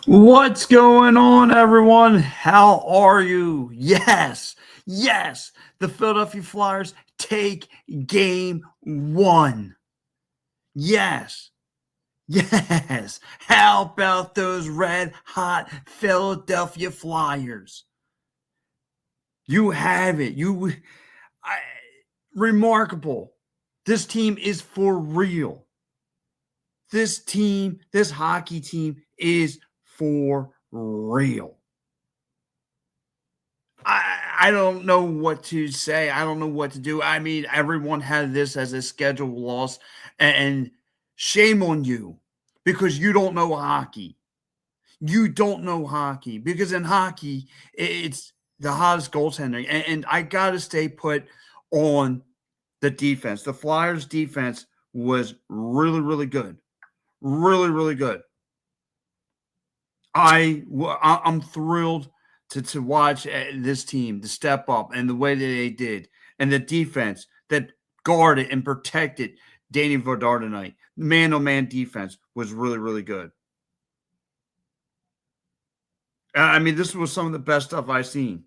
What's going on, everyone? How are you? Yes, the Philadelphia Flyers take game one. Yes, yes. How about those red hot Philadelphia Flyers? You have it. I, remarkable. This team is for real. This hockey team is for real. I don't know what to say. I don't know what to do. I mean, everyone had this as a scheduled loss, and shame on you because you don't know hockey. You don't know hockey because in hockey, it's the hottest goaltender. And I got to stay put on the defense. The Flyers' defense was really, really good. Really, really good. I'm thrilled to watch this team to step up and the way that they did, and the defense that guarded and protected Danny Vardar tonight. Man on man defense was really, really good. I mean, this was some of the best stuff I've seen.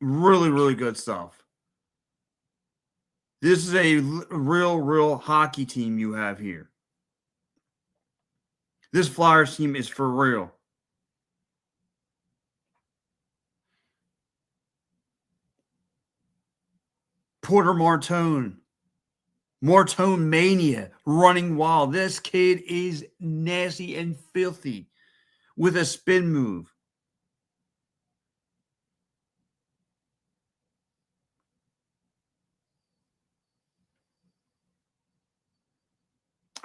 Really, really good stuff. This is a real hockey team you have here. This Flyers team is for real. Porter Martone mania running wild. This kid is nasty and filthy with a spin move.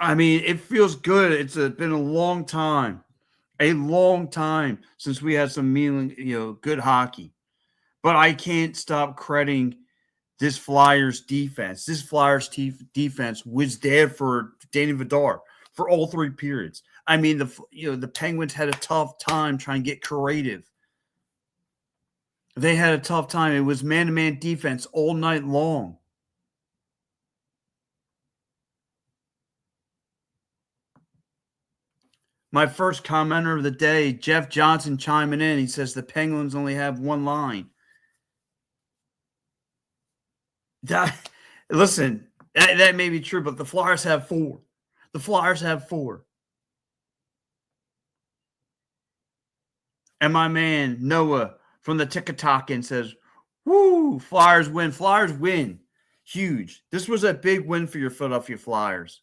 I mean, it feels good. Been a long time since we had some good hockey. But I can't stop crediting this Flyers defense. This Flyers defense was there for Danny Vidar for all three periods. I mean, the Penguins had a tough time trying to get creative. They had a tough time. It was man-to-man defense all night long. My first commenter of the day, Jeff Johnson, chiming in. He says the Penguins only have one line. Listen, that may be true, but the Flyers have four. The Flyers have four. And my man, Noah, from the Tickatalkin says, woo, Flyers win. Flyers win. Huge. This was a big win for your Philadelphia Flyers.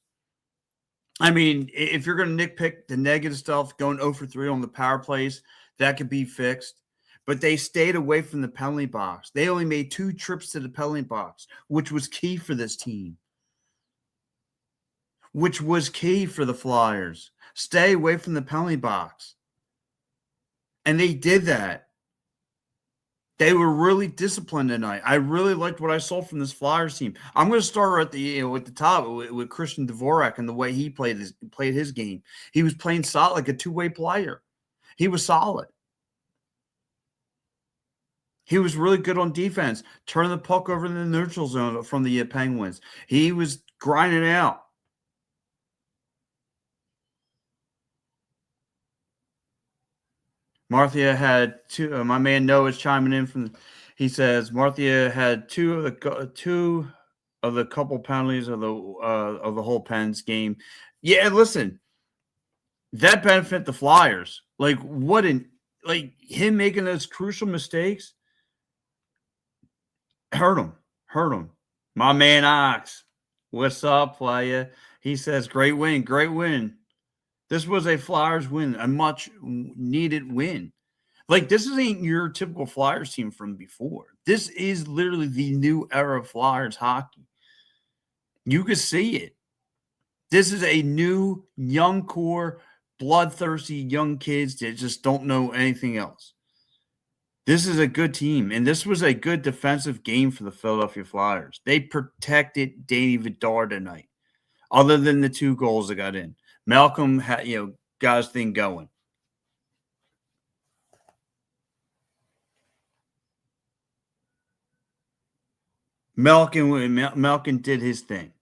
I mean, if you're going to nitpick the negative stuff, going 0 for 3 on the power plays, that could be fixed. But they stayed away from the penalty box. They only made 2 trips to the penalty box, which was key for this team. Which was key for the Flyers. Stay away from the penalty box. And they did that. They were really disciplined tonight. I really liked what I saw from this Flyers team. I'm going to start at the top with Christian Dvorak and the way he played his game. He was playing solid, like a two-way player. He was solid. He was really good on defense, turning the puck over in the neutral zone from the Penguins. He was grinding out. Marthia had two. My man Noah's chiming in from. He says Marthia had two of the couple penalties of the whole Pens game. Yeah, listen, that benefit the Flyers. Like him making those crucial mistakes hurt him. My man Ox, what's up, playa? He says great win. This was a Flyers win, a much needed win. Like, this ain't your typical Flyers team from before. This is literally the new era of Flyers hockey. You can see it. This is a new, young core, bloodthirsty young kids that just don't know anything else. This is a good team, and this was a good defensive game for the Philadelphia Flyers. They protected Danny Vidar tonight, other than the 2 goals that got in. Malcolm got his thing going. Malcolm did his thing.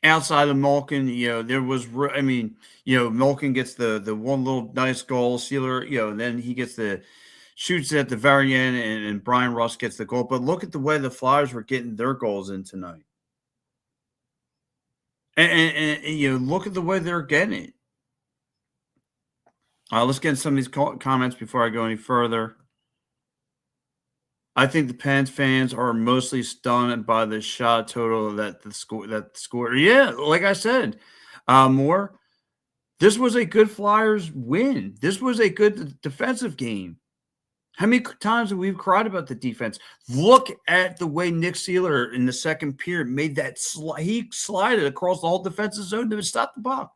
outside of Malkin, there was, Malkin gets the one little nice goal, Sealer, and then he gets shoots at the very end, and Brian Russ gets the goal. But look at the way the Flyers were getting their goals in tonight. And look at the way they're getting it. Let's get into some of these comments before I go any further. I think the Pens fans are mostly stunned by the shot total that the score. Yeah, like I said, more. This was a good Flyers win. This was a good defensive game. How many times have we cried about the defense? Look at the way Nick Sealer in the second period made that he slided across the whole defensive zone to stop the puck.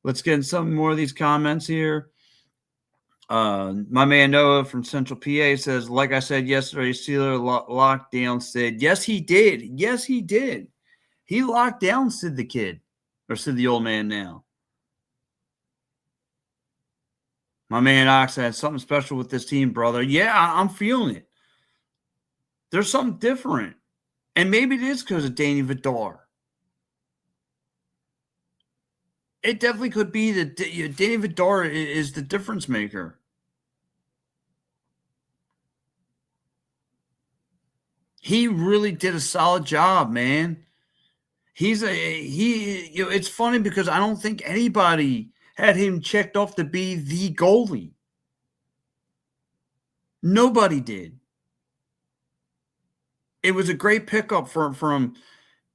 Let's get in some more of these comments here. My man Noah from Central PA says, like I said yesterday, Sealer locked down Sid. Yes, he did. Yes, he did. He locked down Sid the kid, or Sid the old man now. My man Ox had something special with this team, brother. Yeah, I'm feeling it. There's something different. And maybe it is because of Danny Vidar. It definitely could be that Danny Vidar is the difference maker. He really did a solid job, man. It's funny because I don't think anybody had him checked off to be the goalie. Nobody did. It was a great pickup from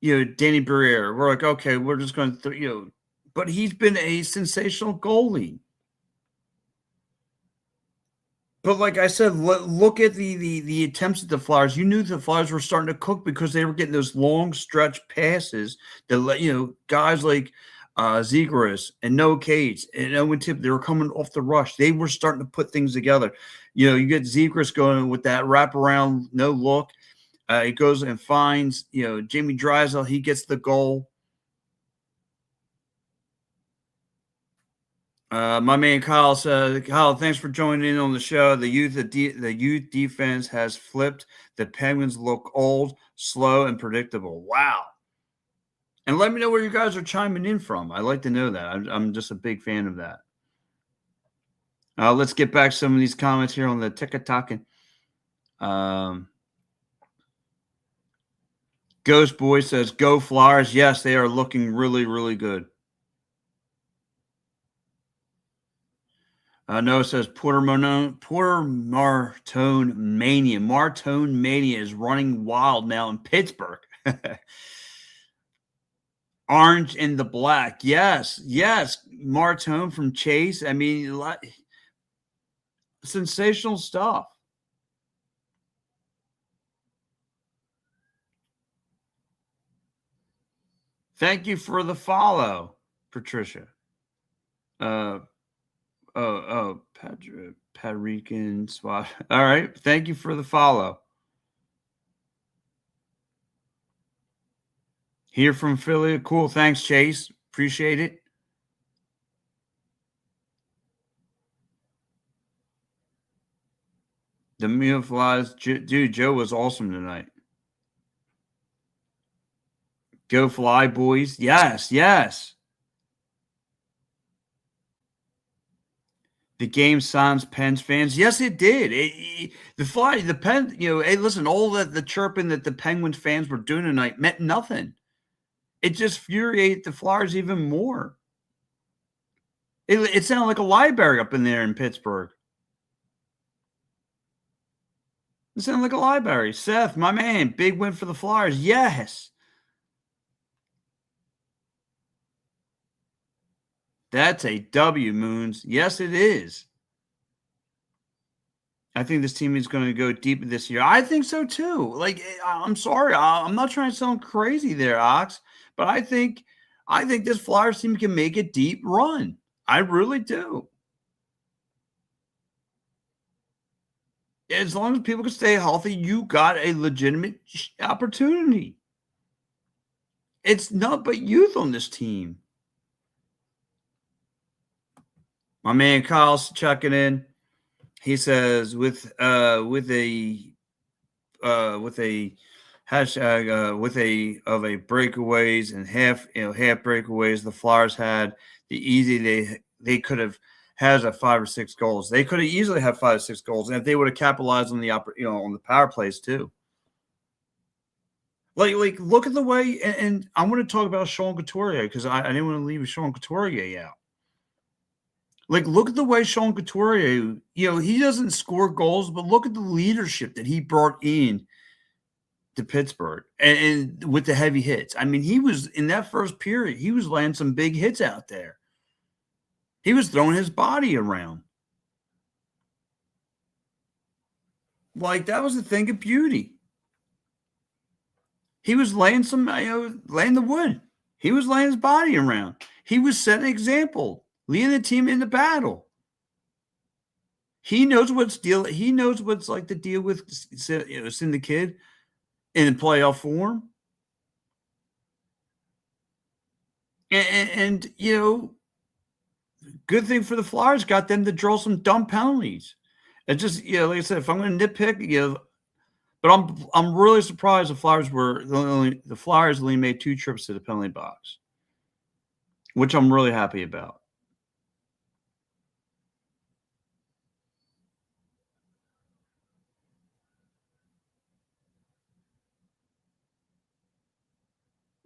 Danny Briere. We're like, okay, we're just going to, but he's been a sensational goalie. But like I said, look at the attempts at the Flyers. You knew the Flyers were starting to cook because they were getting those long stretch passes that let guys like Zegras and Noah Cates and Owen Tipp, they were coming off the rush. They were starting to put things together. You get Zegras going with that wraparound no look. He goes and finds Jamie Drysdale. He gets the goal. My man Kyle said, Kyle, thanks for joining in on the show. The youth defense has flipped. The Penguins look old, slow, and predictable. Wow. And let me know where you guys are chiming in from. I'd like to know that. I'm just a big fan of that. Let's get back to some of these comments here on the TikTok. Ghost Boy says, go Flyers. Yes, they are looking really, really good. Noah says Porter Martone Mania. Martone Mania is running wild now in Pittsburgh. Orange and the black. Yes. Martone from Chase. I mean, sensational stuff. Thank you for the follow, Patricia. Padrican Swat. All right. Thank you for the follow. Here from Philly. Cool. Thanks, Chase. Appreciate it. The meal flies. Dude, Joe was awesome tonight. Go Fly, boys. Yes. The game signs Pens fans. Yes, it did. The Pen, hey, listen, all the chirping that the Penguins fans were doing tonight meant nothing. It just infuriated the Flyers even more. It sounded like a library up in there in Pittsburgh. It sounded like a library. Seth, my man, big win for the Flyers. Yes. That's a W, Moons. Yes, it is. I think this team is going to go deep this year. I think so too. Like, I'm sorry, I'm not trying to sound crazy there, Ox, but I think this Flyers team can make a deep run. I really do. As long as people can stay healthy, you got a legitimate opportunity. It's not but youth on this team. My man Kyle's checking in. He says with a with a breakaways and half breakaways the Flyers had. They could have has a 5 or 6 goals. They could have easily had 5 or 6 goals, and if they would have capitalized on on the power plays too. Like look at the way, and I'm going to talk about Sean Couturier because I didn't want to leave Sean Couturier out. Like, look at the way Sean Couturier, he doesn't score goals, but look at the leadership that he brought in to Pittsburgh and with the heavy hits. I mean, he was in that first period, he was laying some big hits out there. He was throwing his body around. Like, that was a thing of beauty. He was laying laying the wood. He was laying his body around. He was setting an example, leading the team into battle. He knows he knows what's like to deal with send the kid in playoff form. And good thing for the Flyers got them to draw some dumb penalties. It just, like I said, if I'm going to nitpick, but I'm really surprised the Flyers only made 2 trips to the penalty box, which I'm really happy about.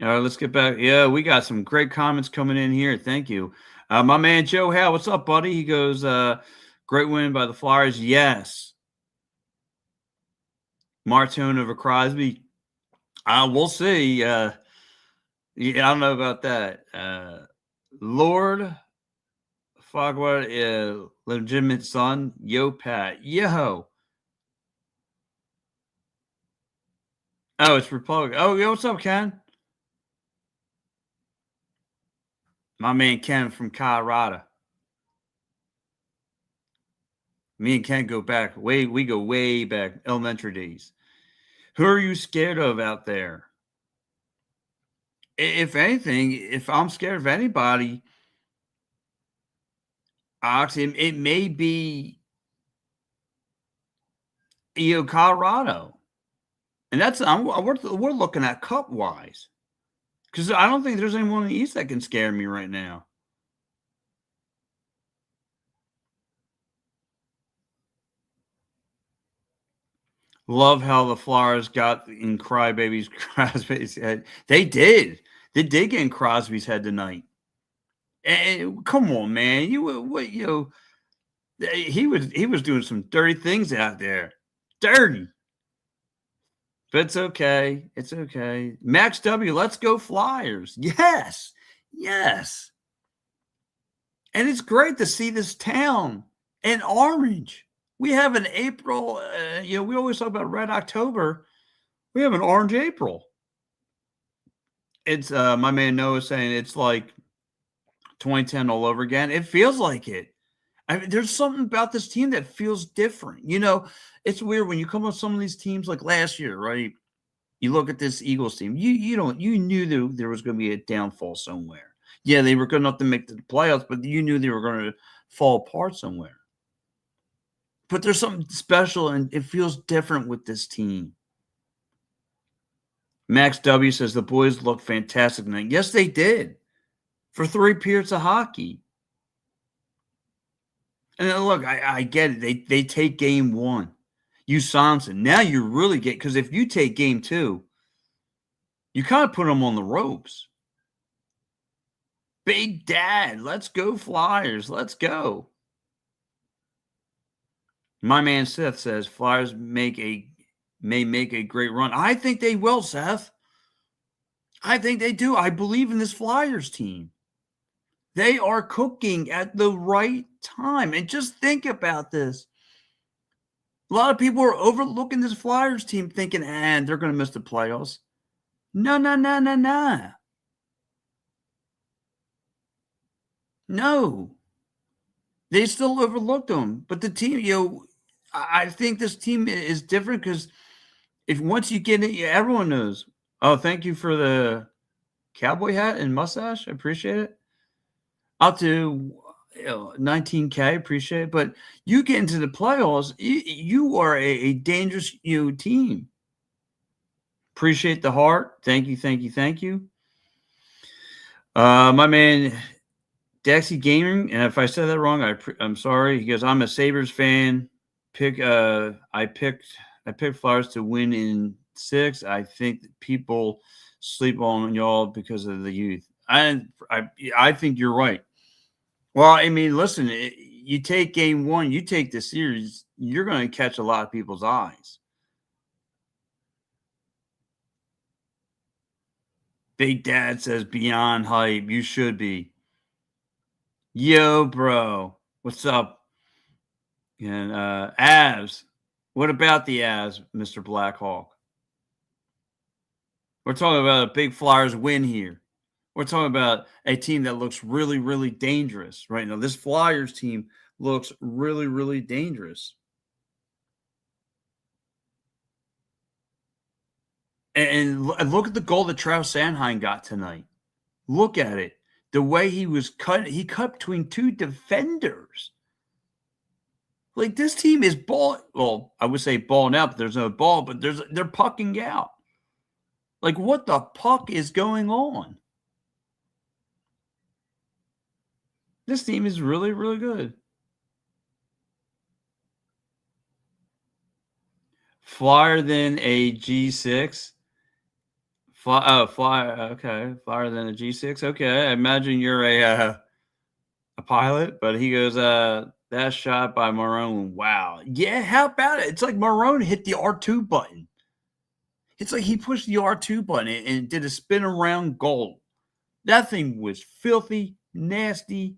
All right, let's get back. Yeah, we got some great comments coming in here. Thank you. My man Joe Howe, what's up, buddy? He goes, great win by the Flyers. Yes. Martone over Crosby. We'll see. Yeah, I don't know about that. Lord Fogwa, legitimate son. Yo, Pat. Yo. Oh, it's Republican. Oh, yo, what's up, Ken? My man Ken from Colorado. Me and Ken go back we go way back, elementary days. Who are you scared of out there? If anything, if I'm scared of anybody, it may be Colorado, and that's we're looking at cup wise, because I don't think there's anyone in the East that can scare me right now. Love how the Flyers got in Crosby's head. They did. They did get in Crosby's head tonight. And come on, man. He was doing some dirty things out there. Dirty. But it's okay. It's okay. Max W, let's go Flyers. Yes. Yes. And it's great to see this town in orange. We have an April, we always talk about red October. We have an orange April. It's my man Noah saying it's like 2010 all over again. It feels like it. I mean, there's something about this team that feels different. It's weird when you come up with some of these teams like last year, right? You look at this Eagles team. You knew there was going to be a downfall somewhere. Yeah, they were good enough to make the playoffs, but you knew they were going to fall apart somewhere. But there's something special, and it feels different with this team. Max W says the boys look fantastic tonight. Yes, they did. For 3 periods of hockey. And then look, I get it. They take game 1. You Sanson. Now you really get, because if you take game 2, you kind of put them on the ropes. Big Dad, let's go Flyers. Let's go. My man Seth says Flyers may make a great run. I think they will, Seth. I think they do. I believe in this Flyers team. They are cooking at the right time. And just think about this. A lot of people are overlooking this Flyers team thinking, they're going to miss the playoffs. No. No. They still overlooked them. But the team, I think this team is different because if once you get it, everyone knows. Oh, thank you for the cowboy hat and mustache. I appreciate it. Up to 19K, appreciate it. But you get into the playoffs, you are a dangerous team. Appreciate the heart. Thank you, thank you, thank you. My man Dexy Gaming, and if I said that wrong, I'm sorry. He goes, I'm a Sabres fan. I picked Flyers to win in 6. I think that people sleep on y'all because of the youth. I think you're right. Well, I mean, listen, you take game 1, you take the series, you're going to catch a lot of people's eyes. Big Dad says beyond hype. You should be. Yo, bro. What's up? And Avs. What about the Avs, Mr. Blackhawk? We're talking about a big Flyers win here. We're talking about a team that looks really, really dangerous right now. This Flyers team looks really, really dangerous. And look at the goal that Travis Sanheim got tonight. Look at it. The way he was cut, he cut between 2 defenders. Like, this team is ball. Well, I would say balling out, but there's no ball, but they're pucking out. Like, what the puck is going on? This team is really, really good. Flyer than a G6. Flyer. Okay, flyer than a G6. Okay, I imagine you're a pilot, but he goes, that shot by Marone. Wow. Yeah, how about it? It's like Marone hit the R2 button. It's like he pushed the R2 button and did a spin around goal. That thing was filthy, nasty.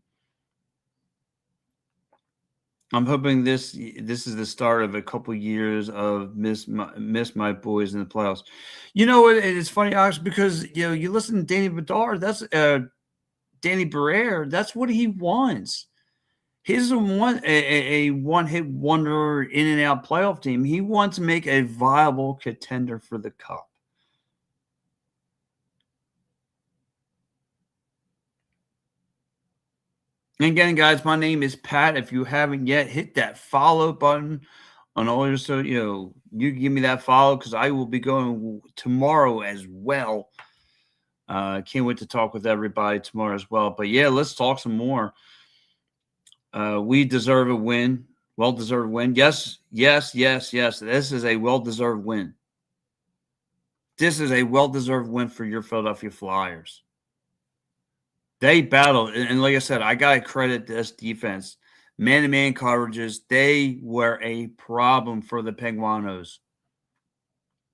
I'm hoping this is the start of a couple years of miss my boys in the playoffs. You know what? It's funny, Alex, because you listen to Danny Bedard. That's Danny Barrere. That's what he wants. He's a one-hit wonder in and out playoff team. He wants to make a viable contender for the cup. And again, guys, my name is Pat. If you haven't yet, hit that follow button on all your, so you give me that follow, because I will be going tomorrow as well. Can't wait to talk with everybody tomorrow as well. But yeah, let's talk some more. We deserve a win. Well-deserved win. Yes. This is a well-deserved win. This is a well-deserved win for your Philadelphia Flyers. They battled, and like I said, I got to credit this defense. Man-to-man coverages, they were a problem for the Penguinos.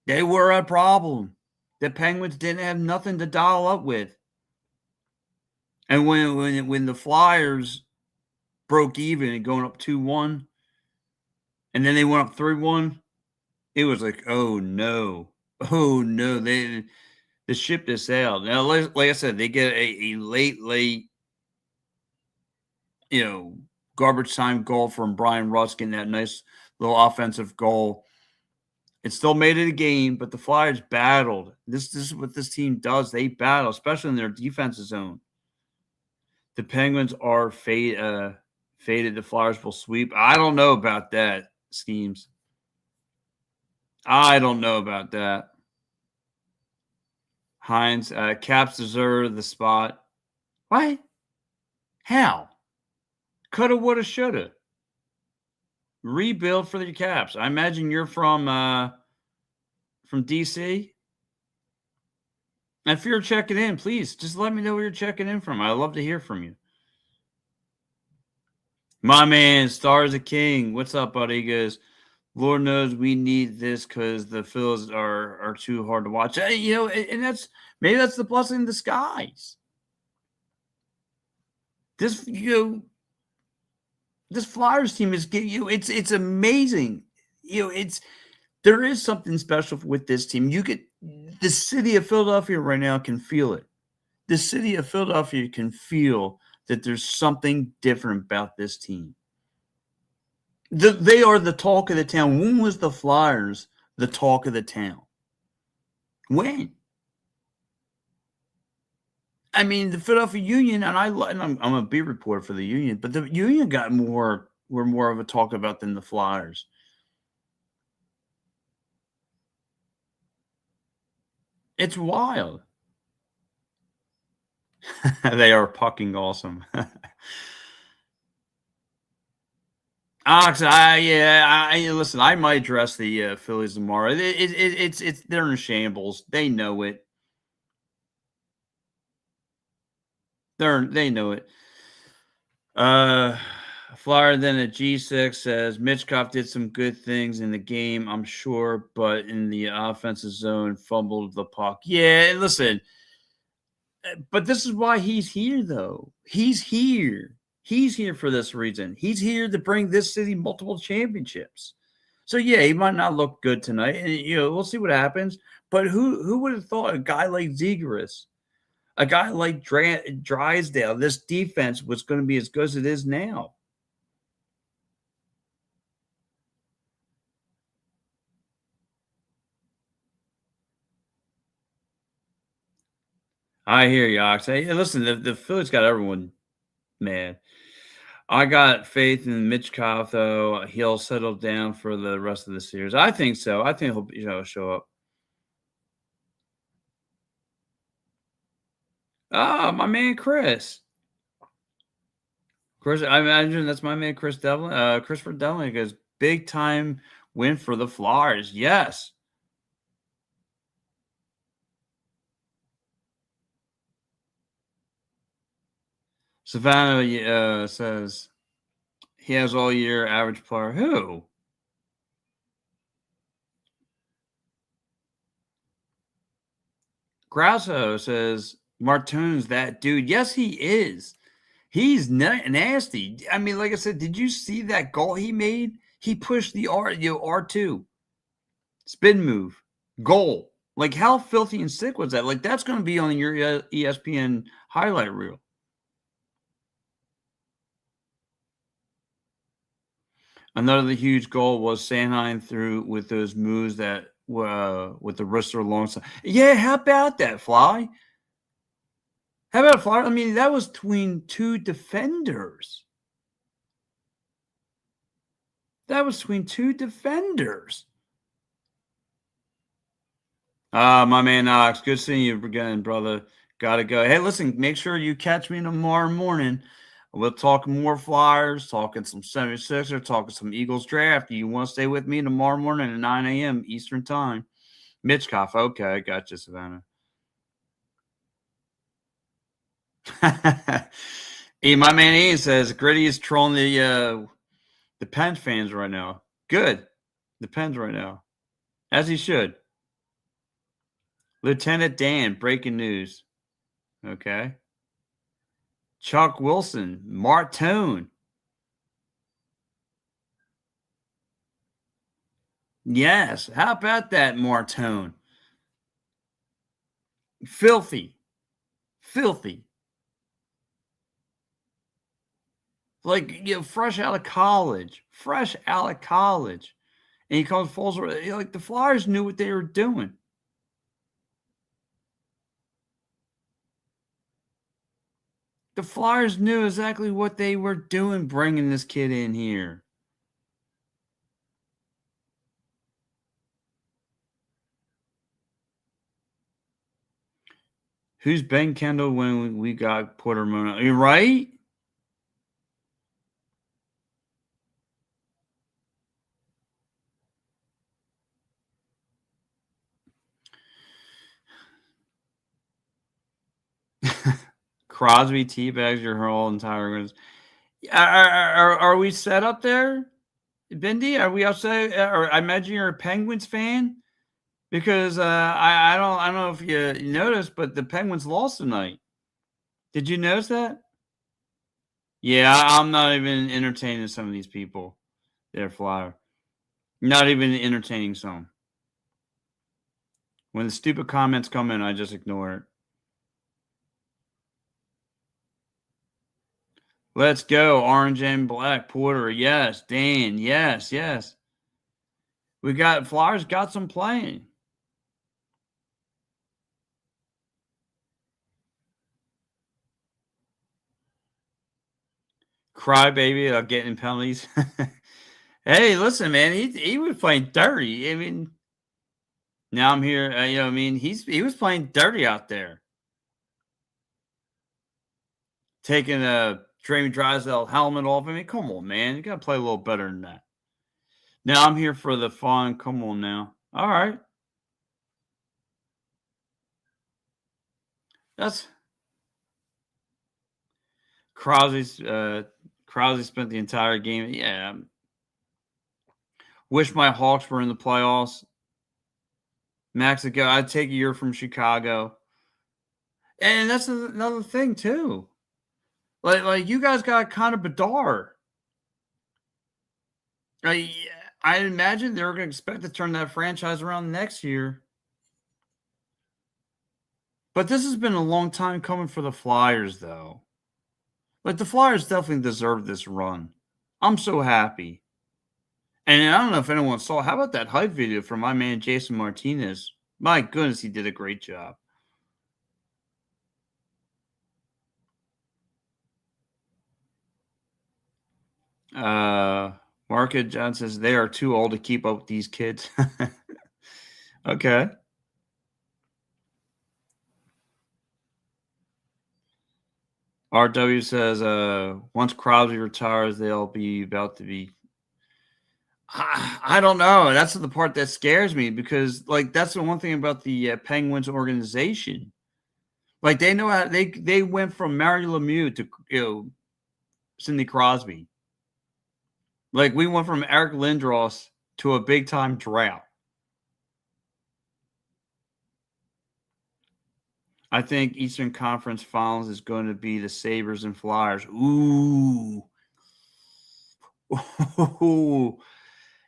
They were a problem. The Penguins didn't have nothing to dial up with. And when the Flyers broke even and going up 2-1, and then they went up 3-1, it was like, oh no. The ship has sailed. Now, like I said, they get a late, garbage time goal from Brian Ruskin, that nice little offensive goal. It still made it a game, but the Flyers battled. This is what this team does. They battle, especially in their defensive zone. The Penguins are faded. The Flyers will sweep. I don't know about that, Schemes. I don't know about that. Hines, Caps deserve the spot. What? How? Coulda, woulda, shoulda. Rebuild for the Caps. I imagine you're from DC. And if you're checking in, please just let me know where you're checking in from. I'd love to hear from you. My man, Stars a King. What's up, buddy? He goes, Lord knows we need this because the Phils are too hard to watch. And that's the blessing in disguise. This Flyers team is it's amazing. There is something special with this team. The city of Philadelphia right now can feel it. The city of Philadelphia can feel that there's something different about this team. They are the talk of the town. When was the Flyers the talk of the town? When? I mean, the Philadelphia Union, and I'm a beat reporter for the Union, but the Union were more of a talk about than the Flyers. It's wild. They are fucking awesome. Ox, listen. I might dress the Phillies tomorrow. It's they're in shambles. They know it. They know it. Uh, Flyer then at G6 says Mitchkov did some good things in the game, I'm sure, but in the offensive zone, fumbled the puck. Yeah, listen, but this is why he's here, though. He's here. He's here for this reason. He's here to bring this city multiple championships. So yeah, he might not look good tonight, and we'll see what happens. But who would have thought a guy like Zegras, a guy like Drysdale, this defense was going to be as good as it is now? I hear you, Ox. Hey, listen, the Phillies got everyone mad. I got faith in Mitch Koff, though. He'll settle down for the rest of the series. I think so. I think he'll show up. Ah, my man Chris. Chris, I imagine that's my man Chris Devlin. Christopher Devlin goes big time win for the Flyers. Yes. Savannah says he has all year average player. Who? Grasso says Martone's that dude. Yes, he is. He's nasty. I mean, like I said, did you see that goal he made? He pushed the R2 spin move goal. Like how filthy and sick was that? Like that's going to be on your ESPN highlight reel. Another huge goal was Sanheim through with those moves that with the wrister alongside. Yeah, how about that, Fly? How about Fly? I mean, that was between two defenders. That was between two defenders. My man Knox, good seeing you again, brother. Gotta go. Hey, listen, make sure you catch me tomorrow morning. We'll talk more Flyers, talking some 76ers, talking some Eagles draft. You want to stay with me tomorrow morning at 9 a.m. Eastern Time? Mitchkoff, okay, I got you, Savannah. My man Ian says Gritty is trolling the Pens fans right now. Good. The Pens right now. As he should. Lieutenant Dan, breaking news. Okay. Chuck Wilson, Martone. Yes. How about that, Martone? Filthy. Filthy. Like, fresh out of college. Fresh out of college. And he comes full circle. Like, the Flyers knew what they were doing. The Flyers knew exactly what they were doing bringing this kid in here. Who's Ben Kendall when we got Porter Moon? You right? Crosby teabags your whole entire. Are we set up there, Bindi? Are we upset? Or I imagine you're a Penguins fan because I don't know if you noticed, but the Penguins lost tonight. Did you notice that? Yeah, I'm not even entertaining some of these people. They're Flyer. Not even entertaining some. When the stupid comments come in, I just ignore it. Let's go. Orange and black. Porter. Yes. Dan. Yes. Yes. We got Flyers got some playing. Crybaby getting penalties. Hey, listen, man, he was playing dirty. I mean, Now I'm here. I mean, he was playing dirty out there, taking a Jamie Drysdale helmet off. I mean, come on, man, you gotta play a little better than that. Now I'm here for the fun. Come on now. All right, that's Crosby's. Crosby spent the entire game. Yeah, wish my Hawks were in the playoffs. Max ago, I'd take a year from Chicago, and that's another thing too. Like you guys got kind of Bedard. I I imagine they're going to expect to turn that franchise around next year. But this has been a long time coming for the Flyers, though. Like the Flyers definitely deserve this run. I'm so happy. And I don't know if anyone saw. How about that hype video from my man Jason Martinez? My goodness, he did a great job. Market John says they are too old to keep up with these kids. Okay. RW says once Crosby retires, they'll be about to be. I don't know. That's the part that scares me because, like, that's the one thing about the Penguins organization. Like, they know how they went from Mario Lemieux to Sidney Crosby. Like, we went from Eric Lindros to a big time drought. I think Eastern Conference Finals is going to be the Sabres and Flyers. Ooh. Ooh.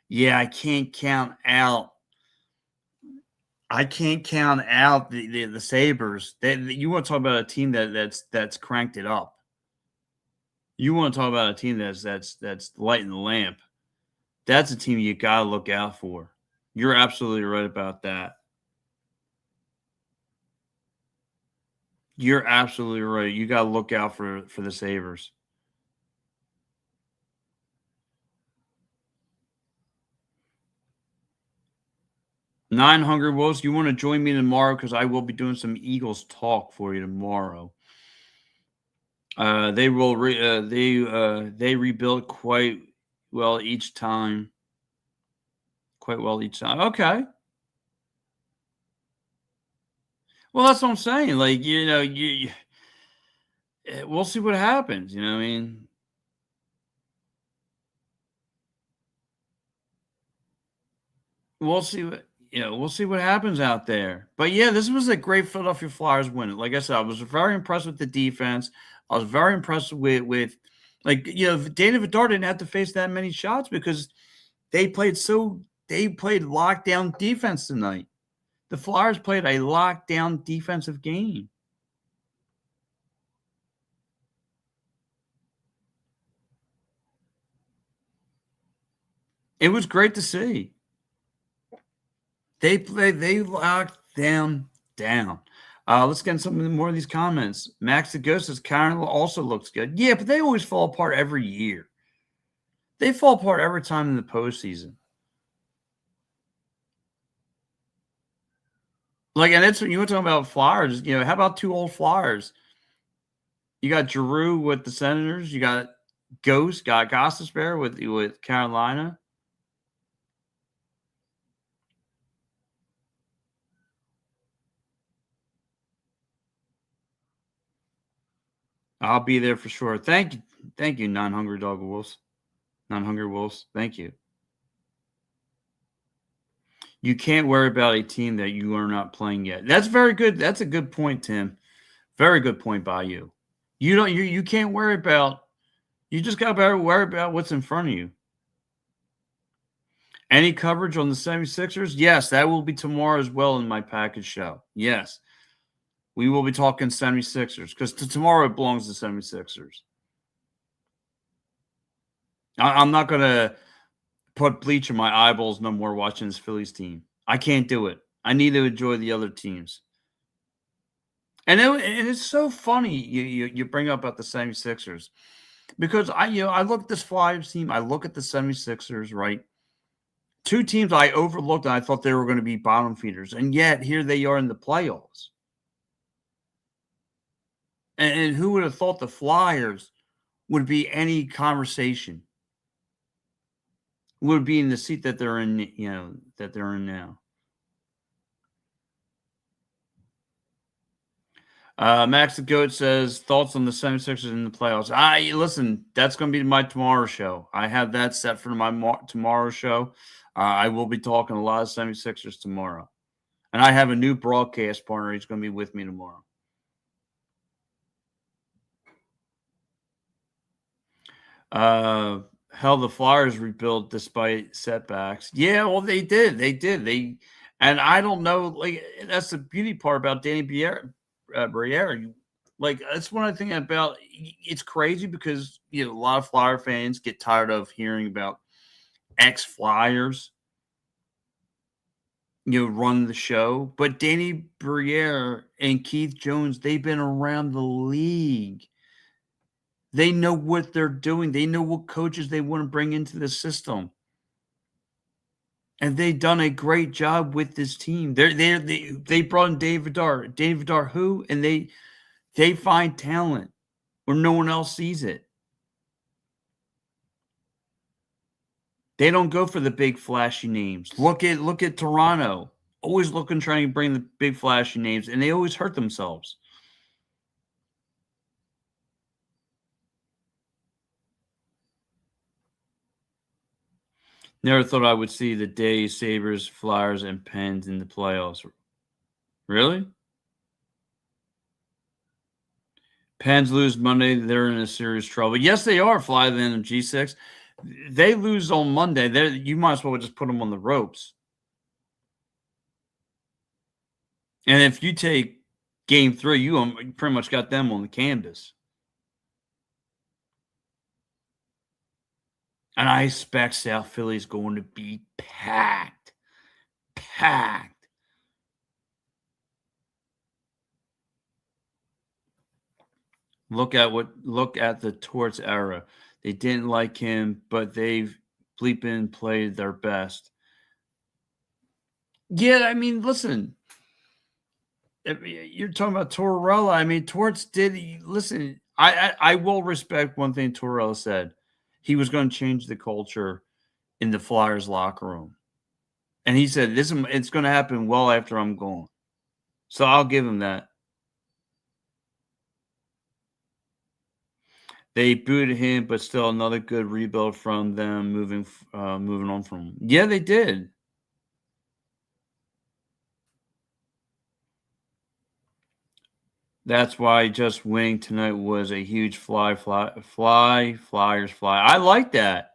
Yeah, I can't count out. I can't count out the Sabres. You want to talk about a team that's cranked it up. You want to talk about a team that's lighting the lamp. That's a team you gotta look out for. You're absolutely right about that. You're absolutely right. You gotta look out for the Sabres. Nine Hungry Wolves, you want to join me tomorrow because I will be doing some Eagles talk for you tomorrow. They will they rebuild quite well each time. Quite well each time. Okay. Well, that's what I'm saying. Like, we'll see what happens. You know what I mean? We'll see we'll see what happens out there. But yeah, this was a great Philadelphia Flyers win. Like I said, I was very impressed with the defense. I was very impressed with like Dana Vidar didn't have to face that many shots because they played lockdown defense tonight. The Flyers played a lockdown defensive game. It was great to see. They locked them down. Let's get some more of these comments. Max the Ghost says Karen also looks good. Yeah, but they always fall apart every year. They fall apart every time in the postseason. Like, and it's you were talking about Flyers. How about two old Flyers? You got Giroux with the Senators. You got Ghost, got Gostisbehere with Carolina. I'll be there for sure. Thank you, non-hungry dog wolves, non-hungry wolves. Thank you. You can't worry about a team that you are not playing yet. That's very good. That's a good point, Tim. Very good point by you. You can't worry about. You just got to worry about what's in front of you. Any coverage on the 76ers? Yes, that will be tomorrow as well in my package show. Yes. We will be talking 76ers because tomorrow it belongs to 76ers. I'm not going to put bleach in my eyeballs no more watching this Phillies team. I can't do it. I need to enjoy the other teams. And it's so funny you bring up about the 76ers because I look at this Flyers team, I look at the 76ers, right? two teams I overlooked, and I thought they were going to be bottom feeders, and yet here they are in the playoffs. And who would have thought the Flyers would be any conversation? Would be in the seat that they're in, that they're in now. Max the Goat says, thoughts on the 76ers in the playoffs. Listen, that's going to be my tomorrow show. I have that set for my tomorrow show. I will be talking a lot of 76ers tomorrow. And I have a new broadcast partner. He's going to be with me tomorrow. Hell, the Flyers rebuilt despite setbacks. Yeah, well, they did. And I don't know, like, that's the beauty part about Danny Briere. Like, that's one of the things about it's crazy because a lot of Flyer fans get tired of hearing about ex-Flyers, run the show. But Danny Briere and Keith Jones, they've been around the league. They know what they're doing. They know what coaches they want to bring into the system. And they've done a great job with this team. They brought in Dave Vidar. Dave Vidar who? And they find talent where no one else sees it. They don't go for the big flashy names. Look at Toronto. Always trying to bring the big flashy names, and they always hurt themselves. Never thought I would see the day Sabres, Flyers, and Pens in the playoffs. Really? Pens lose Monday. They're in a serious trouble. Yes, they are. Fly then in G6. They lose on Monday. You might as well just put them on the ropes. And if you take game 3, you pretty much got them on the canvas. And I expect South Philly is going to be packed. Packed. Look at the Torts era. They didn't like him, but they've bleeping played their best. Yeah, I mean, listen. You're talking about Tortorella. I mean, Torts did listen. I will respect one thing Tortorella said. He was going to change the culture in the Flyers locker room, and he said it's going to happen well after I'm gone. So I'll give him that. They booted him, but still another good rebuild from them. Moving on from him. Yeah, they did. That's why just winning tonight was a huge Flyers fly. I like that.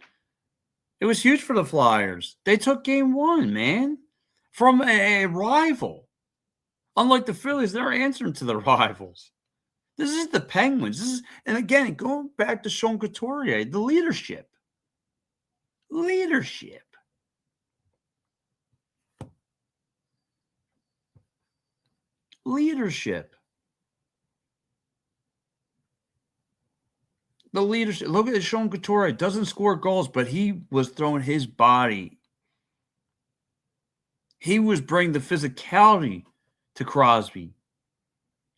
It was huge for the Flyers. They took game 1, man, from a rival. Unlike the Phillies, they're answering to the rivals. This is the Penguins. And again, going back to Sean Couturier, the leadership. Leadership. The leadership. Look at Sean Couturier. Doesn't score goals, but he was throwing his body. He was bringing the physicality to Crosby.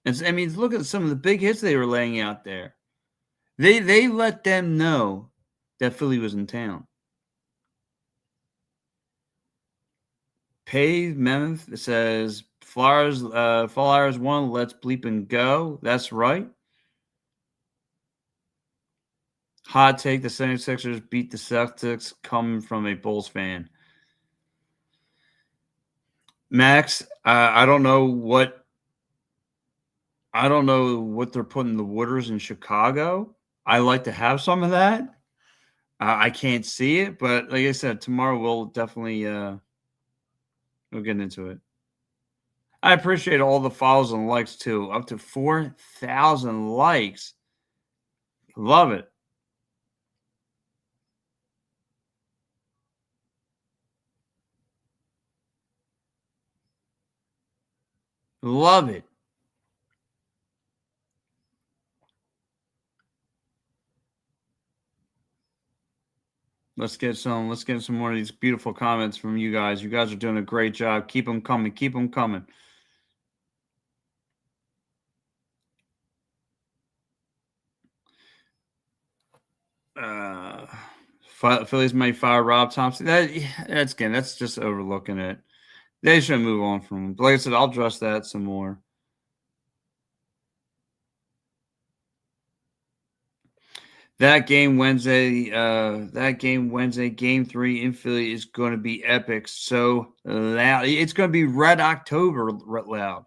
And I mean, look at some of the big hits they were laying out there. They let them know that Philly was in town. Pave Memeth says Flyers won. Let's bleep and go. That's right. Hot take: the 76ers beat the Celtics. Coming from a Bulls fan. Max, I don't know what they're putting in the waters in Chicago. I like to have some of that. I can't see it, but like I said, tomorrow we'll definitely we'll get into it. I appreciate all the follows and likes too. Up to 4,000 likes. Love it. Love it. Let's get some more of these beautiful comments from you guys. You guys are doing a great job. Keep them coming. Keep them coming. Uh, Phillies may fire Rob Thompson. That's just overlooking it. They should move on from him. But like I said, I'll address that some more. That game Wednesday, game 3 in Philly is going to be epic. So loud. It's going to be Red October loud.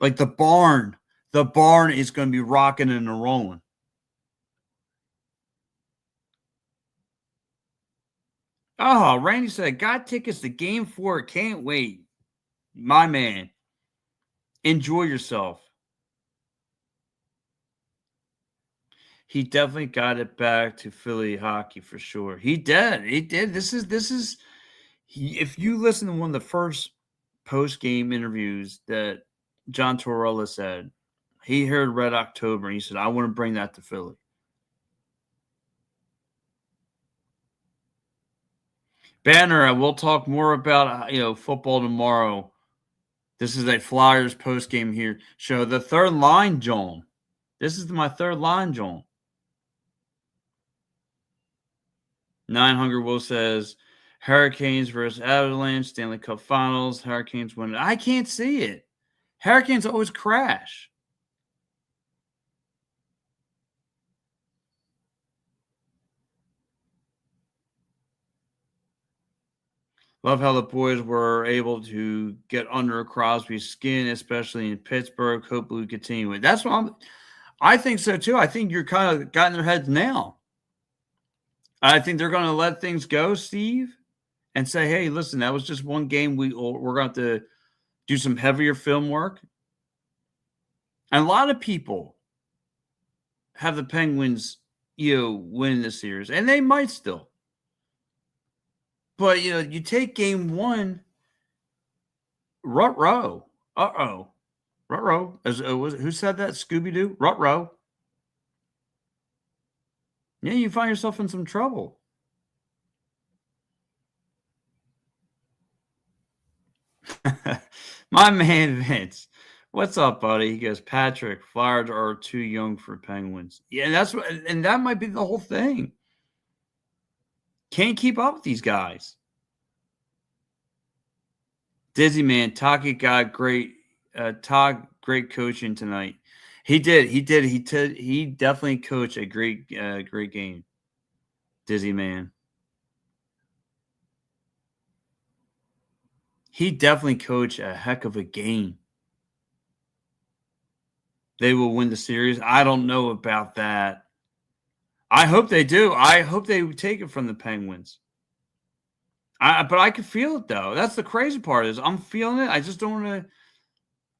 Like the barn. The barn is going to be rocking and rolling. Oh, Randy said, got tickets to game 4. Can't wait. My man. Enjoy yourself. He definitely got it back to Philly hockey for sure. He did. He did. If you listen to one of the first post-game interviews that John Torella said, he heard Red October and he said, I want to bring that to Philly. Banner, we'll talk more about football tomorrow. This is a Flyers post-game here show. The third line, Jawn. This is my third line, Jawn. 900 Will says Hurricanes versus Avalanche, Stanley Cup Finals. Hurricanes win. I can't see it. Hurricanes always crash. Love how the boys were able to get under Crosby's skin, especially in Pittsburgh. Hope we continue it. That's what I think so too. I think you're kind of got in their heads now. I think they're going to let things go, Steve, and say, "Hey, listen, that was just one game. We're going to do some heavier film work." And a lot of people have the Penguins, win the series, and they might still. But you take game 1, Ruh-roh. Uh-oh. Ruh-roh. Who said that? Scooby-Doo? Ruh-roh. Yeah, you find yourself in some trouble. My man Vince. What's up, buddy? He goes, Patrick, Flyers are too young for Penguins. Yeah, and that might be the whole thing. Can't keep up with these guys. Dizzy man, Taki got great. Great coaching tonight. He did. He definitely coached a great game. Dizzy man. He definitely coached a heck of a game. They will win the series. I don't know about that. I hope they do. I hope they take it from the Penguins. But I can feel it though. That's the crazy part is I'm feeling it. I just don't want to.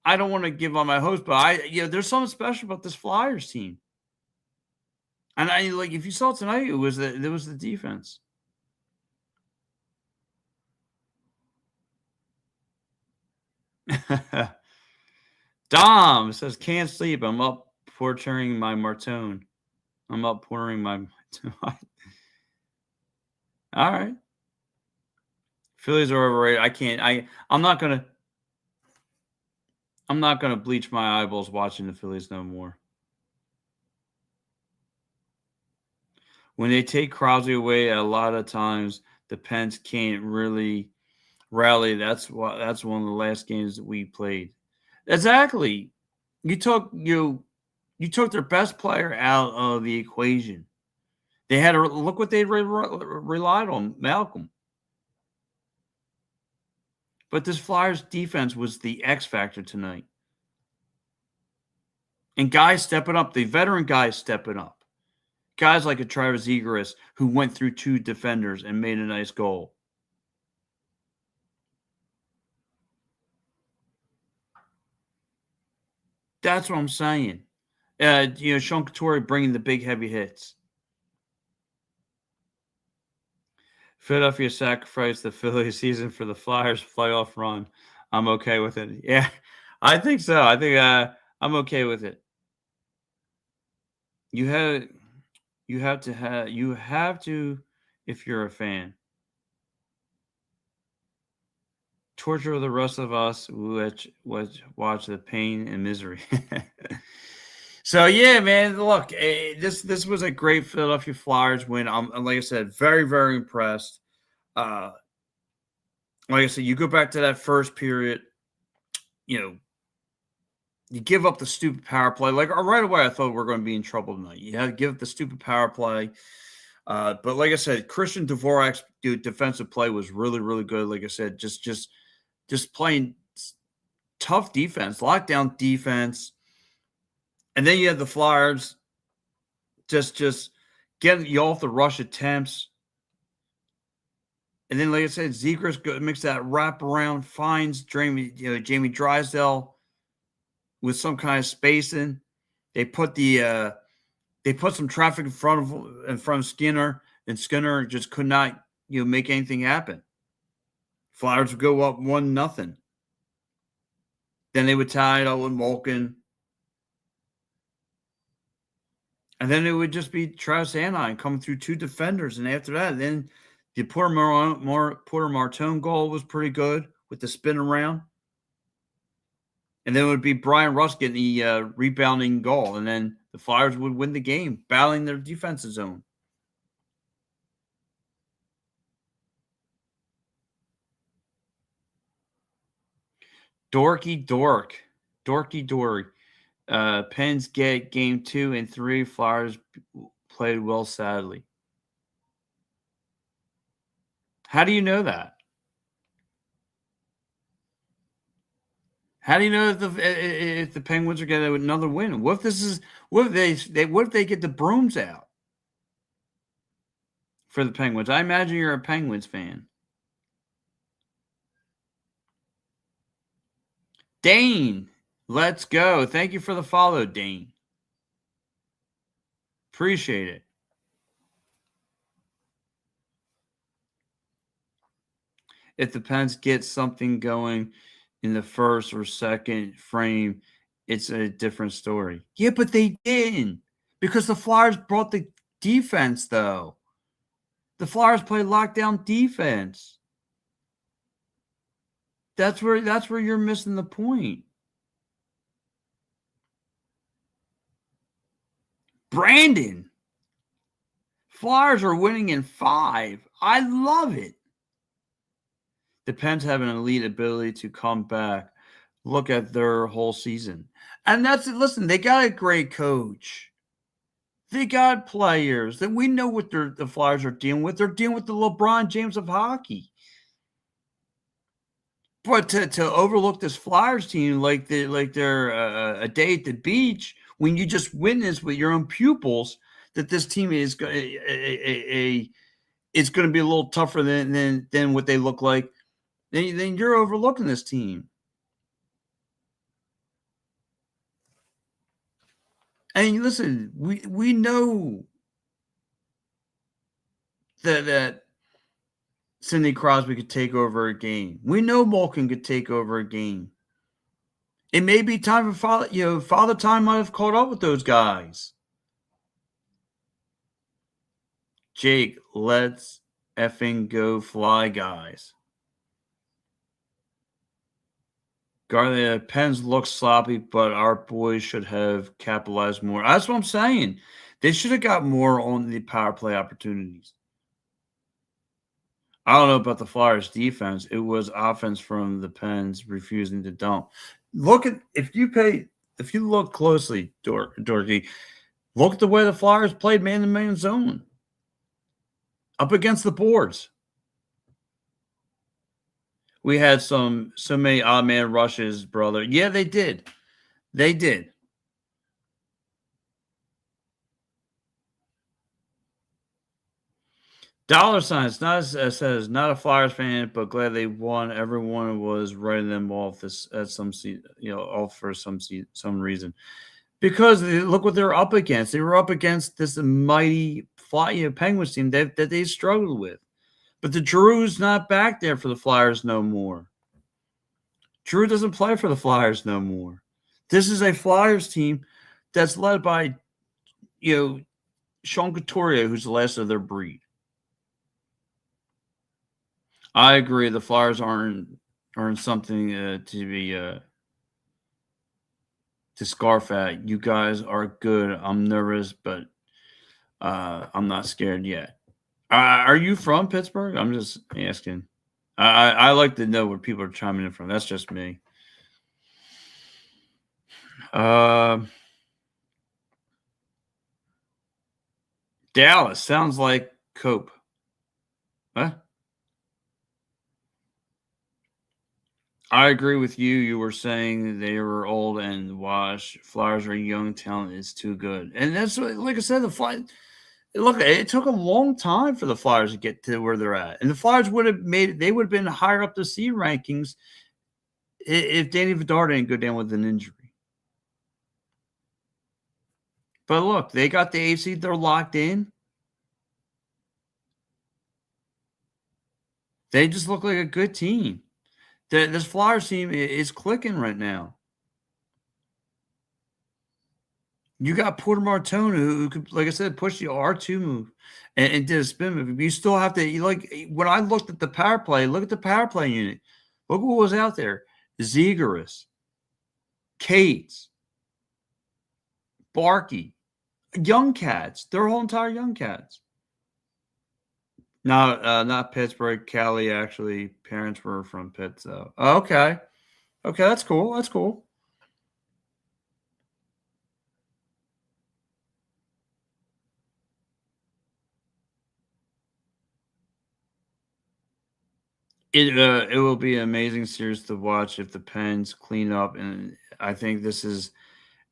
I don't want to give on my hopes, but there's something special about this Flyers team. And if you saw it tonight, there was the defense. Dom says can't sleep. I'm up portering my Martone. I'm up pouring my Martone. All right. Phillies are overrated. I can't. I'm not gonna bleach my eyeballs watching the Phillies no more. When they take Crosby away, a lot of times the Pens can't really rally. That's one of the last games that we played. Exactly. You took their best player out of the equation. They had to look what they relied on, Malcolm. But this Flyers defense was the X factor tonight. And guys stepping up, the veteran guys stepping up. Guys like a Travis Egress who went through 2 defenders and made a nice goal. That's what I'm saying. Sean Couturier bringing the big heavy hits. Philadelphia sacrificed the Phillies season for the Flyers playoff run. I'm okay with it. Yeah, I think so. I think I'm okay with it. You have to if you're a fan. Torture the rest of us which watch the pain and misery. So yeah, man. Look, this was a great Philadelphia Flyers win. I'm like I said, very very impressed. Uh, like I said, you go back to that first period. You know, you give up the stupid power play. Like right away, I thought we are going to be in trouble tonight. You had to give up the stupid power play. But like I said, Christian Dvorak's defensive play was really really good. Like I said, just playing tough defense, lockdown defense. And then you have the Flyers just getting you off the rush attempts. And then, like I said, Zegras makes that wraparound, finds Jamie Drysdale with some kind of spacing. They put some traffic in front of Skinner, and Skinner just could not make anything happen. Flyers would go up 1-0. Then they would tie it up with Malkin. And then it would just be Travis Anine coming through two defenders. And after that, then the Porter Martone goal was pretty good with the spin around. And then it would be Brian Rust getting the rebounding goal. And then the Flyers would win the game, battling their defensive zone. Dorky dork. Pens get game 2 and 3. Flyers played well, sadly. How do you know that? How do you know if the Penguins are getting another win? What if they get the brooms out for the Penguins? I imagine you're a Penguins fan. Dane, let's go. Thank you for the follow, Dane. Appreciate it. If the Pens get something going in the first or second frame, it's a different story. Yeah, but they didn't because the Flyers brought the defense, though. The Flyers play lockdown defense. That's where you're missing the point. Brandon, Flyers are winning in 5. I love it. The Pens have an elite ability to come back. Look at their whole season. And that's it. Listen, they got a great coach. They got players that we know what the Flyers are dealing with. They're dealing with the LeBron James of hockey. But to overlook this Flyers team like they're a day at the beach when you just witness with your own pupils that this team is it's going to be a little tougher than what they look like, then you're overlooking this team. And listen, we know that Sidney Crosby could take over a game. We know Malkin could take over a game. It may be time for Father Time might have caught up with those guys. Jake, let's effing go fly, guys. The Pens look sloppy, but our boys should have capitalized more. That's what I'm saying. They should have got more on the power play opportunities. I don't know about the Flyers defense. It was offense from the Pens refusing to dump. If you look closely, Dorky, look at the way the Flyers played man-to-man zone up against the boards. We had so many odd man rushes, brother. Yeah, they did. They did. Dollar signs says not a Flyers fan, but glad they won. Everyone was writing them off off for some reason, because look what they're up against. They were up against this mighty Penguins team that they struggled with, but the Drew's not back there for the Flyers no more. Drew doesn't play for the Flyers no more. This is a Flyers team that's led by Sean Couturier, who's the last of their breed. I agree. The Flyers aren't something to be to scarf at. You guys are good. I'm nervous, but I'm not scared yet. Are you from Pittsburgh? I'm just asking. I like to know where people are chiming in from. That's just me. Um, Dallas sounds like Cope. Huh? I agree with you. You were saying they were old and washed. Flyers are young talent is too good, and that's what, like I said, the Fly. Look, it took a long time for the Flyers to get to where they're at, and the Flyers would have made. They would have been higher up the C rankings if Danny Vidar didn't go down with an injury. But look, they got the AC. They're locked in. They just look like a good team. This Flyers team is clicking right now. You got Porter Martone who could, like I said, push the R2 move and did a spin move. You still have to like when I looked at the power play, look at the power play unit. Look what was out there. Zegras, Cates, Barkey, young cats. Their whole entire young cats. Not Pittsburgh, Cali. Actually, parents were from Pitt. So okay, that's cool. That's cool. It will be an amazing series to watch if the Pens clean up, and I think this is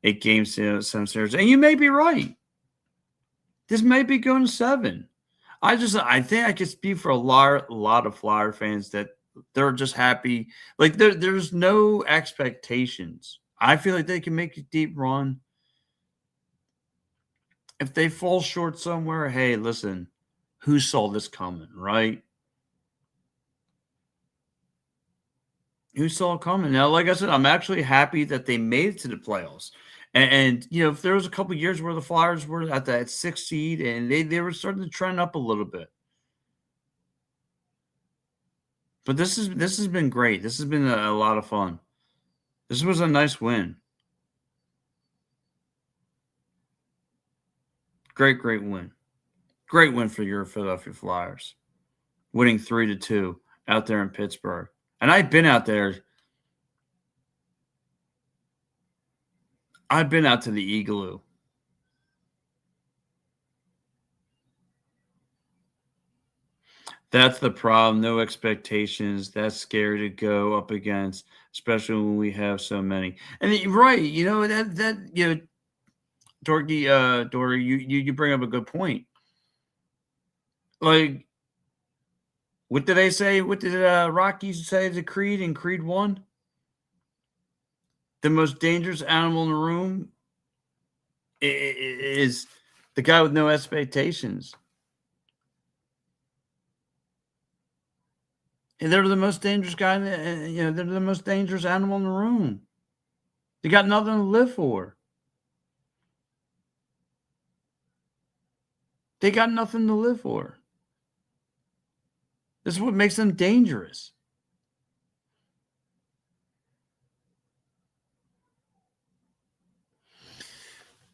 a game seven series. And you may be right. This may be going to seven. I think I can speak for a lot of Flyer fans that they're just happy. Like there's no expectations. I feel like they can make a deep run. If they fall short somewhere, hey, listen, who saw this coming, right? Who saw it coming? Now, like I said, I'm actually happy that they made it to the playoffs. And you know, if there was a couple years where the Flyers were at that 6th seed and they were starting to trend up a little bit. But this has been great. This has been a lot of fun. This was a nice win. Great win. Great win for your Philadelphia Flyers. Winning 3-2 out there in Pittsburgh. And I've been out there. I've been out to the Igloo. That's the problem. No expectations. That's scary to go up against, especially when we have so many. And right, you know that you know, Dory, you bring up a good point. Like, what did they say? What did Rocky say to Creed in Creed 1? The most dangerous animal in the room is the guy with no expectations. And they're the most dangerous guy. You know, they're the most dangerous animal in the room. They got nothing to live for. They got nothing to live for. This is what makes them dangerous.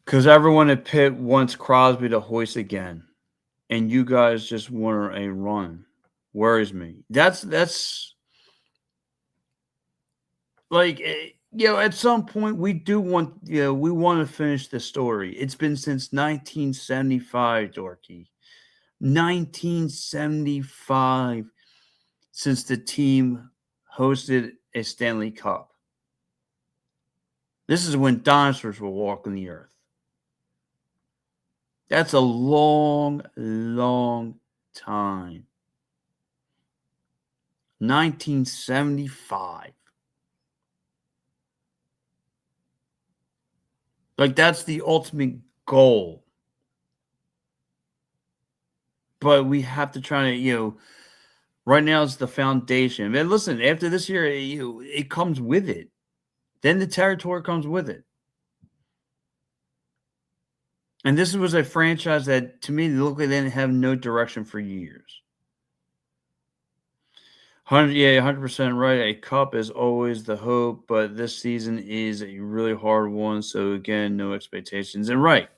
Because everyone at Pitt wants Crosby to hoist again, and you guys just want a run. Worries me. That's like you know, at some point we do want we want to finish the story. It's been since 1975, Dorky. 1975 since the team hosted a Stanley Cup. This is when dinosaurs were walking the earth. That's a long, long time. 1975. Like, that's the ultimate goal. But we have to try to, right now it's the foundation. And listen, after this year, it comes with it. Then the territory comes with it. And this was a franchise that, to me, looked like they didn't have no direction for years. Yeah, 100% right. A cup is always the hope, but this season is a really hard one. So again, no expectations. And right,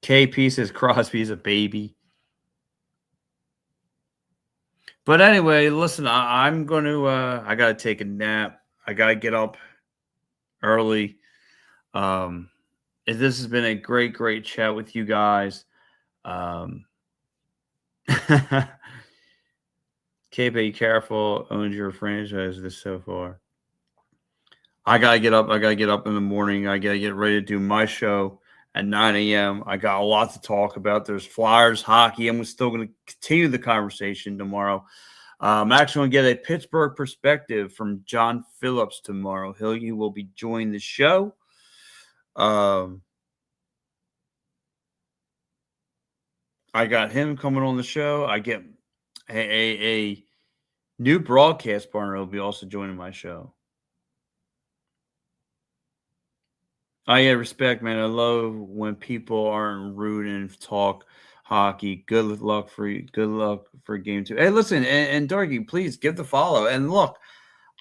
KP says Crosby's a baby. But anyway, listen, I'm going to. I got to take a nap. I got to get up early. Um, this has been a great chat with you guys. Um, KP, careful, owns your franchise this so far. I gotta get up. I gotta get up in the morning. I gotta get ready to do my show at 9 a.m. I got a lot to talk about. There's Flyers hockey. I'm still going to continue the conversation tomorrow. I'm actually going to get a Pittsburgh perspective from John Phillips tomorrow. He will be joining the show. I got him coming on the show. I get a new broadcast partner will be also joining my show. I get respect, man. I love when people aren't rude and talk hockey. Good luck for you. Good luck for game two. Hey, listen, and Darky, please give the follow. And look,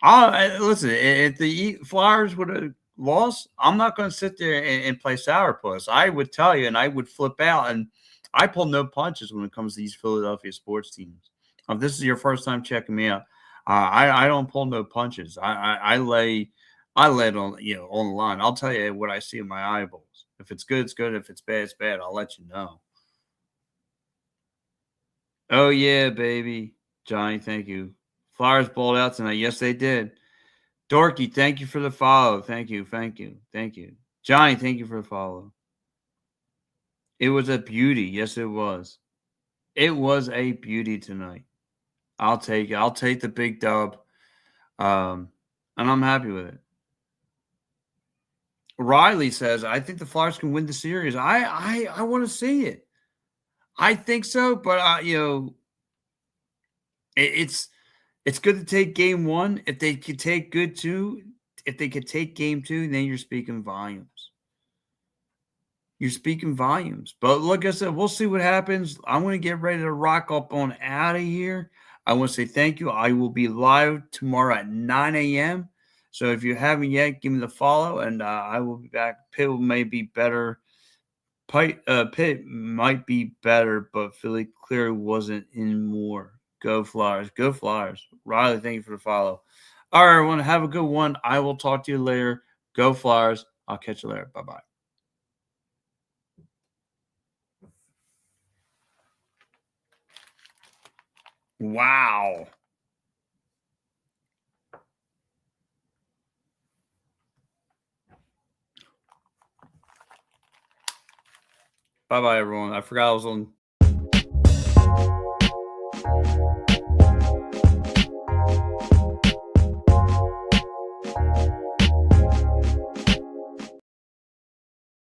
listen. If the Flyers would have lost, I'm not going to sit there and play sourpuss. I would tell you, and I would flip out. And I pull no punches when it comes to these Philadelphia sports teams. If this is your first time checking me out, I don't pull no punches. I lay. I lay it on on the line. I'll tell you what I see in my eyeballs. If it's good, it's good. If it's bad, it's bad. I'll let you know. Oh yeah, baby. Johnny, thank you. Flyers balled out tonight. Yes, they did. Dorky, thank you for the follow. Thank you. Thank you. Thank you. Johnny, thank you for the follow. It was a beauty. Yes, it was. It was a beauty tonight. I'll take it. I'll take the big dub. And I'm happy with it. Riley says, I think the Flyers can win the series. I want to see it. I think so, but it's good to take game one. If they could take good two, if they could take game two, then you're speaking volumes. You're speaking volumes. But like I said, we'll see what happens. I'm going to get ready to rock up on out of here. I want to say thank you. I will be live tomorrow at 9 a.m. So if you haven't yet, give me the follow, and I will be back. Pitt may be better. Pitt might be better, but Philly clearly wasn't in more. Go Flyers. Go Flyers. Riley, thank you for the follow. All right, everyone. Have a good one. I will talk to you later. Go Flyers. I'll catch you later. Bye-bye. Wow. Bye-bye, everyone. I forgot I was on